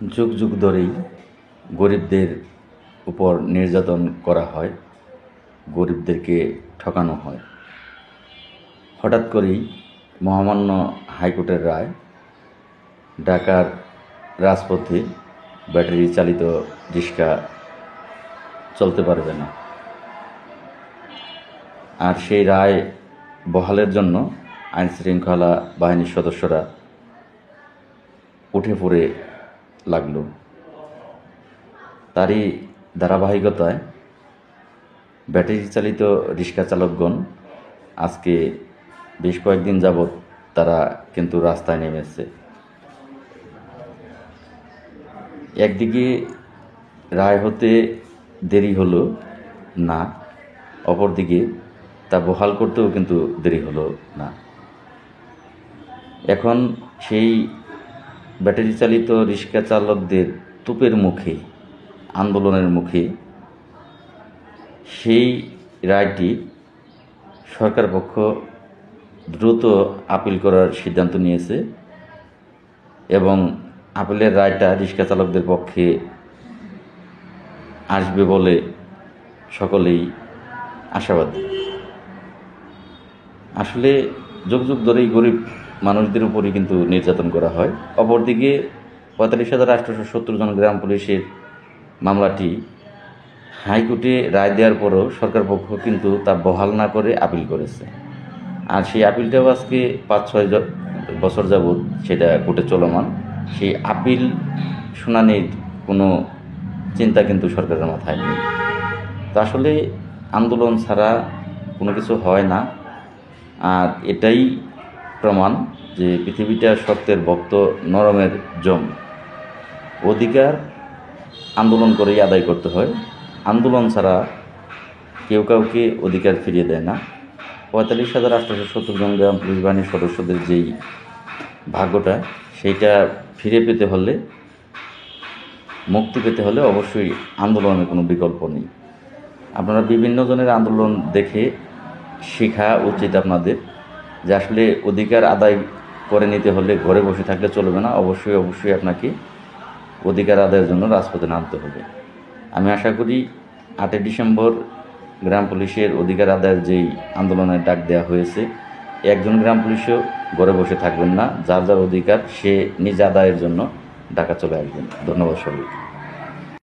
যুগ যুগ ধরেই গরিবদের উপর নির্যাতন করা হয়, গরিবদেরকে ঠকানো হয়। হঠাৎ করেই মহামান্য হাইকোর্টের রায়, ঢাকার রাজপথে ব্যাটারি চালিত রিক্সা চলতে পারবে না। আর সেই রায় বহালের জন্য আইনশৃঙ্খলা বাহিনীর সদস্যরা উঠে পড়ে লাগল। তারই ধারাবাহিকতায় ব্যাটারি চালিত রিক্সা চালকগণ আজকে বেশ কয়েকদিন যাবৎ তারা কিন্তু রাস্তায় নেমেছে। একদিকে রায় হতে দেরি হলো না, অপরদিকে তা বহাল করতেও কিন্তু দেরি হলো না। এখন সেই ব্যাটারি চালিত রিক্সা চালকদের তোপের মুখে, আন্দোলনের মুখে সেই রায়টি সরকার পক্ষ দ্রুত আপিল করার সিদ্ধান্ত নিয়েছে এবং আপিলের রায়টা রিক্সা চালকদের পক্ষে আসবে বলে সকলেই আশাবাদী। আসলে যুগ যুগ ধরেই গরিব মানুষদের উপরই কিন্তু নির্যাতন করা হয়। অপরদিকে ৪৫,৮৭০ জন গ্রাম পুলিশের মামলাটি হাইকোর্টে রায় দেওয়ার পরও সরকার পক্ষ কিন্তু তা বহাল না করে আপিল করেছে। আর সেই আপিলটাও আজকে ৫-৬ বছর যাবৎ সেটা কোর্টে চলমান। সেই আপিল শুনানির কোনো চিন্তা কিন্তু সরকারের মাথায় নেই। তো আসলে আন্দোলন ছাড়া কোনো কিছু হয় না। আর এটাই প্রমাণ যে পৃথিবীটা সত্যের ভক্ত, নরমের জম। অধিকার আন্দোলন করেই আদায় করতে হয়। আন্দোলন ছাড়া কেউ কাউকে অধিকার ফিরিয়ে দেয় না। ৪৫,৮৭০ জন গ্রাম পুলিশ বাহিনীর সদস্যদের যেই ভাগ্যটা, সেইটা ফিরে পেতে হলে, মুক্তি পেতে হলে অবশ্যই আন্দোলনের কোনো বিকল্প নেই। আপনারা বিভিন্ন জনের আন্দোলন দেখে শেখা উচিত আপনাদের যে আসলে অধিকার আদায় করে নিতে হলে ঘরে বসে থাকলে চলবে না। অবশ্যই আপনাকে অধিকার আদায়ের জন্য রাজপথে নামতে হবে। আমি আশা করি ৮ই ডিসেম্বর গ্রাম পুলিশের অধিকার আদায়ের যেই আন্দোলনের ডাক দেওয়া হয়েছে, একজন গ্রাম পুলিশও ঘরে বসে থাকবেন না। যার যার অধিকার সে নিজ আদায়ের জন্য ঢাকা চলে আসবেন। ধন্যবাদ সবাইকে।